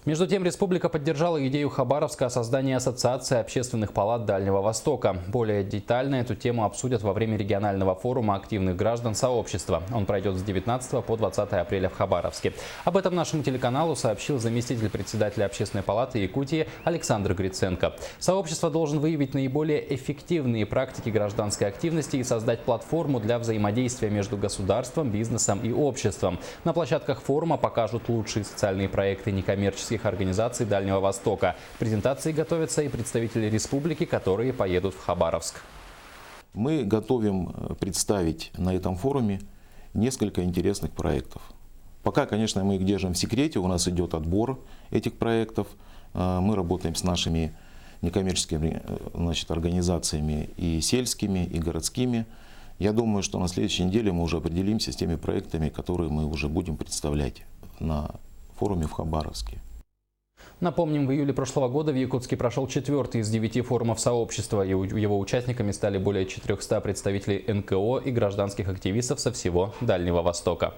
Между тем, республика поддержала идею Хабаровска о создании Ассоциации общественных палат Дальнего Востока. Более детально эту тему обсудят во время регионального форума активных граждан сообщества. Он пройдет с 19 по 20 апреля в Хабаровске. Об этом нашему телеканалу сообщил заместитель председателя Общественной палаты Якутии Александр Гриценко. Сообщество должен выявить наиболее эффективные практики гражданской активности и создать платформу для взаимодействия между государством, бизнесом и обществом. На площадках форума покажут лучшие социальные проекты некоммерческих организаций Дальнего Востока. К презентации готовятся и представители республики, которые поедут в Хабаровск. Мы готовим представить на этом форуме несколько интересных проектов. Пока, конечно, мы их держим в секрете, у нас идет отбор этих проектов. Мы работаем с нашими некоммерческими организациями и сельскими, и городскими. Я думаю, что на следующей неделе мы уже определимся с теми проектами, которые мы уже будем представлять на форуме в Хабаровске. Напомним, в июле прошлого года в Якутске прошел 4-й из 9 форумов сообщества. Его участниками стали более 400 представителей НКО и гражданских активистов со всего Дальнего Востока.